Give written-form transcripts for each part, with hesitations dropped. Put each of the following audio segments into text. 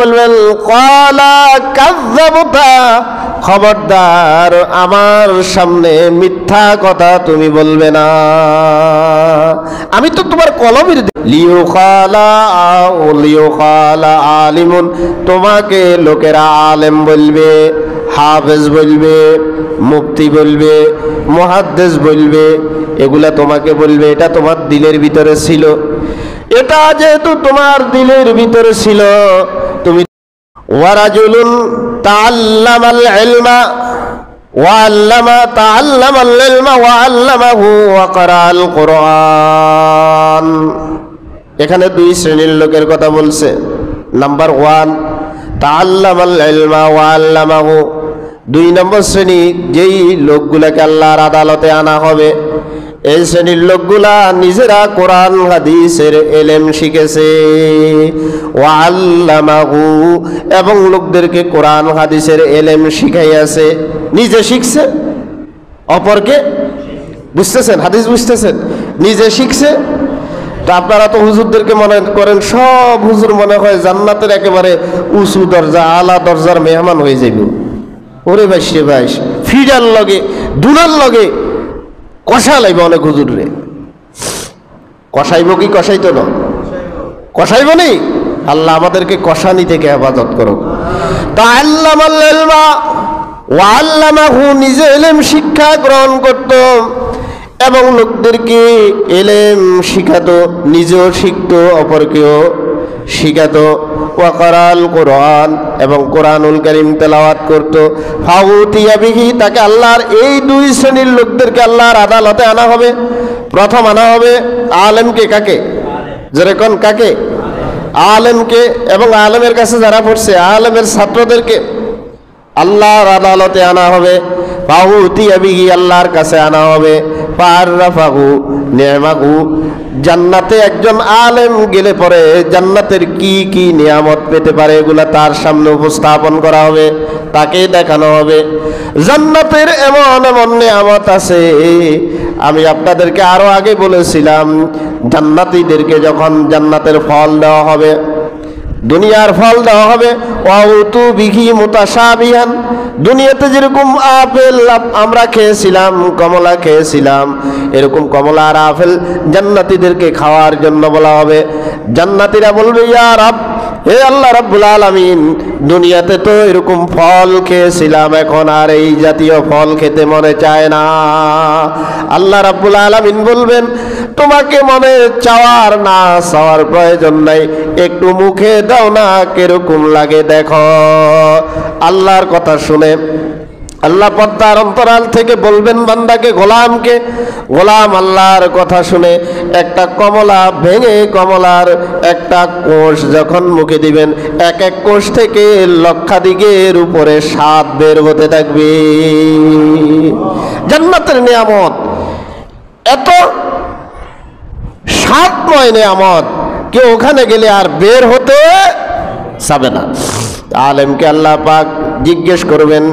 বলবেন ক্বালা কাযযাবতা, খবরদার আমার সামনে মিথ্যা কথা তুমি বলবে না, আমি তো তোমার কলমের লিউকালা আলিমুন, তোমাকে লোকেরা আলেম বলবে, হাফেজ বলবে, মুফতি বলবে, মুহাদ্দিস বলবে, এগুলা তোমাকে বলবে। এটা তোমার দিলের ভিতরে ছিল, এটা যেহেতু তোমার দিলের ভিতরে ছিল, তুমি ওয়ারাজুলুন তাআল্লামাল ইলমা তাআল্লামাল ইলমা ওয়া আল্লামাহু ওয়া ক্বারাআল কুরআন। এখানে দুই শ্রেণীর লোকের কথা বলছে। নাম্বার 1 তাআল্লামাল ইলমা ওয়া আল্লামাহু, 2 নম্বর শ্রেণী যেই লোকগুলাকে আল্লাহর আদালতে আনা হবে, এই শ্রেণীর লোকগুলা নিজেরা কোরআন হাদিসের ইলম শিখেছে, ওয়া আল্লামাহু, এবং লোকদেরকে কোরআন হাদিসের ইলম শিখাইয়াছে। নিজে শিখছে, অপরকে, বুঝতেছেন হাদিস বুঝতেছেন, নিজে শিখছে। তো আপনারা তো হুজুরদেরকে মনে করেন সব হুজুর মনে হয় জান্নাতের একেবারে উঁচু দরজা আলা দরজার মেহমান হয়ে যাবে। ওরে ভাইসে ভাইস ফিডার লগে দুলার লগে কষা লাইব অনেক হুজুর রে। কষাইব কি কষাইতো না? কষাইব নি। আল্লাহ আমাদেরকে কষানি থেকে হেফাজত করুক। তাআল্লামাল ইলমা ওয়া আল্লামাহু, নিজে ইলম শিক্ষা গ্রহণ করত এবং লোকদেরকে ইলম শিখাতো, নিজেও শিখতো, অপরকেও শিখাতো। ওয়া ক্বারাআল কুরআন, এবং কোরআনুল কারীম তেলাওয়াত করত। ফাউতিয়া বিহি, তাকে আল্লাহর এই 2 শ্রেণীর লোকদেরকে আল্লাহর আদালতে আনা হবে। প্রথম আনা হবে আলেমকে, কাকে? যেরকম কাকে? আলেমকে, এবং আলেমের কাছে যারা পড়ছে আলেমের ছাত্রদেরকে আল্লাহর আদালতে আনা হবে। ফাউতিয়া বিহি, আল্লাহর কাছে আনা হবে। ফাআররাফাহু নি'মাহু, জান্নাতে একজন আলেম গেলে পরে জান্নাতের কি কি নিয়ামত পেতে পারে এগুলা তার সামনে উপস্থাপন করা হবে, তাকে দেখানো হবে। জান্নাতের এমন এমন নিয়ামত আছে, আমি আপনাদেরকে আরো আগে বলেছিলাম, জান্নাতীদেরকে যখন জান্নাতের ফল দেওয়া হবে, দুনিয়ার ফল দেওয়া হবে, ওয়াউতু বিহি মুতাশাবিহান, দুনিয়াতে যেরকম আপেল আমরা খেয়েছিলাম, কমলা খেয়েছিলাম, এরকম কমলা আর আপেল জান্নাতীদেরকে খাওয়ার জন্য বলা হবে। জান্নাতীরা বলবে, ইয়া রব, হে আল্লাহ রাব্বুল আলামিন, দুনিয়াতে তো এরকম ফল খেয়েছিলাম, এখন আর এই জাতীয় ফল খেতে মনে চায় না। আল্লাহ রাব্বুল আলামিন বলবেন, তোমাকে মনে চাওয়ার না চাওয়ার প্রয়োজন নাই, একটু মুখে দাও না, কিরকম লাগে দেখো। আল্লাহর কথা শুনে আল্লাহ পর্দার অন্তরাল থেকে বলবেন বান্দাকে, গোলামকে, গোলাম আল্লাহর কথা শুনে একটা কমলা ভেঙে কমলার একটা কোষ যখন মুখে দিবেন, এক এক কোষ থেকে লক্ষাধিকের উপরে স্বাদ বের হতে থাকবে। জান্নাতের নিয়ামত এত স্বাদময় নিয়ামত, কেউ ওখানে গেলে আর বের হতে চাবে না। আলেমকে আল্লাহ পাক জিজ্ঞেস করবেন,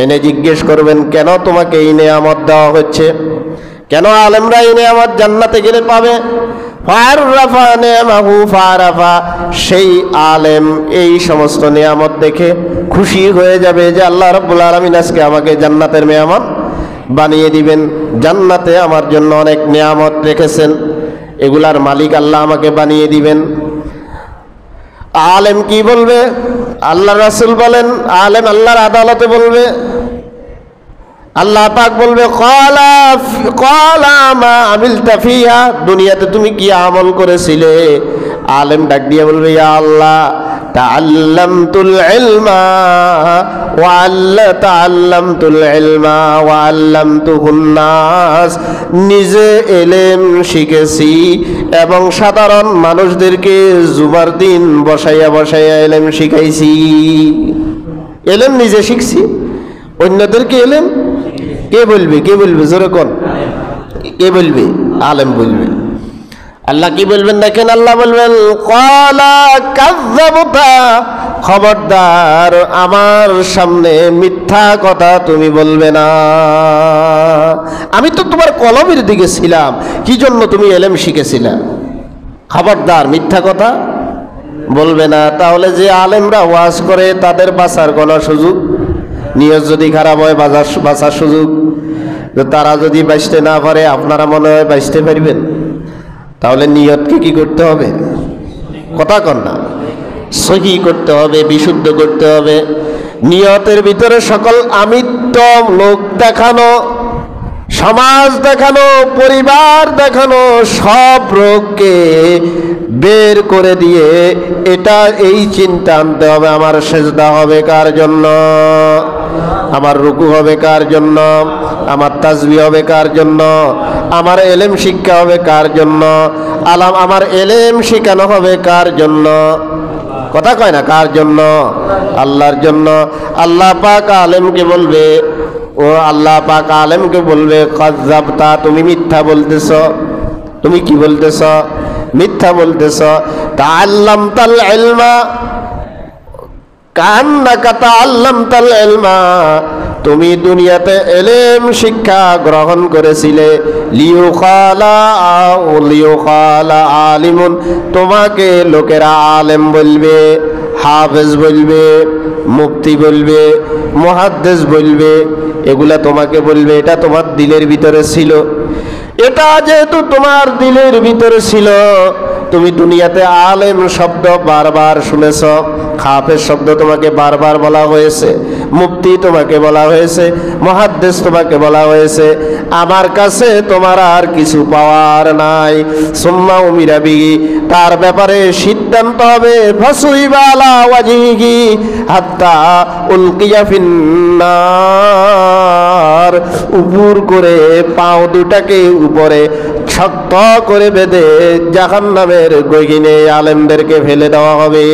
এনে জিজ্ঞেস করবেন, কেন তোমাকে এই নিয়ামত দেওয়া হচ্ছে, কেন আলেমরা এই নিয়ামত জান্নাতে গেলে পাবে? ফাআররাফা নি'মাহু ফাআরাফা, সেই আলেম এই সমস্ত নিয়ামত দেখে খুশি হয়ে যাবে যে আল্লাহ রাব্বুল আলামিন আজকে আমাকে জান্নাতের নিয়ামত বানিয়ে দিবেন, জান্নাতে আমার জন্য অনেক নিয়ামত রেখেছেন, এগুলার মালিক আল্লাহ আমাকে বানিয়ে দিবেন। আলেম কি বলবে? আল্লাহ রাসূল বলেন, আলেম আল্লাহর আদালতে বলবে, আল্লাহ পাক বলবে, ক্বালা মা আমিলতা ফিহা, দুনিয়াতে তুমি কি আমল করেছিলে? আলেম ডাক দিয়ে বলবে, ইয়া আল্লাহ, তাআল্লামতুল ইলমা ওয়া আল্লামতুহুন নাস, নিজে ইলম শিখেছি এবং সাধারণ মানুষদেরকে জুমার দিন বসাইয়া বসাইয়া ইলম শিখাইছি। ইলম নিজে শিখছি, অন্যদেরকে ইলম কে বলবে? কে বলবে? জোরে কোন, কে বলবে? আলেম বলবে। আল্লাহ কি বলবেন দেখেন, আল্লাহ বলবেন, ক্বালা কাযযাবতা, খবরদার আমার সামনে মিথ্যা কথা তুমি বলবে না, আমি তো তোমার কলমের দিকে ছিলাম, কি জন্য তুমি ইলম শিখেছিলা, খবরদার মিথ্যা কথা বলবে না। তাহলে যে আলেমরা ওয়াজ করে তাদের বাঁচার কোনো সুযোগ, নিয়ত যদি খারাপ হয় বাঁচার সুযোগ, তারা যদি বাঁচতে না পারে আপনারা মনে হয় বাঁচতে পারবেন? তাহলে নিয়তকে কি করতে হবে? কথা কন না, সহি করতে হবে, বিশুদ্ধ করতে হবে। নিয়তের ভিতরে সকল আমিত্ব, লোক দেখানো, সমাজ দেখানো, পরিবার দেখানো, সব রোগকে বের করে দিয়ে এটা এই চিন্তা আনতে হবে, আমার সেজদা হবে কার জন্য, আমার রুকু হবে কার জন্য, আমার তাসবিহ হবে কার জন্য, আমার এলেম শিক্ষা হবে কার জন্য, আমার এলেম শিখানো হবে কার জন্য? কথা কয় না, কার জন্য? আল্লাহর জন্য। আল্লাহ পাক আলেমকে বলবে, ও আল্লাহ পাক আলেমকে বলবে, কাযযাবতা, তুমি মিথ্যা বলতেছ। তুমি কি বলতেছ? মিথ্যা বলতেছ। তাআল্লামতাল ইলমা কান্নাকা তাআল্লামতাল ইলমা, তুমি দুনিয়াতে এলেম শিক্ষা গ্রহণ করেছিলে, লিউকালা আলিমুন, তোমাকে লোকেরা আলেম বলবে, হাফেজ বলবে, মুফতি বলবে, মুহাদ্দিস বলবে, এগুলা তোমাকে বলবে। এটা তোমার দিলের ভিতরে ছিল। এটা যেহেতু তোমার দিলের ভিতরে ছিল, তুমি দুনিয়াতে আলেম শব্দ বারবার শুনেছ, হাফেজ শব্দ তোমাকে বারবার বলা হয়েছে, মুফতি তোমাকে বলা হয়েছে, মুহাদ্দিস তোমাকে বলা হয়েছে। আমার কাছে তোমার আর কিছু পাওয়ার নাই। সুম্মা উমিরা বিহি, তার ব্যাপারে সিদ্ধান্ত হবে, ফাসুইবা আলা ওয়াজহিহি হাত্তা উলকিয়া ফিন্নার, উপর করে পাও দুটাকে উপরে শক্ত করে বেঁধে জাহান্নামের গহীনে আলেমদেরকে ফেলে দেওয়া হবে।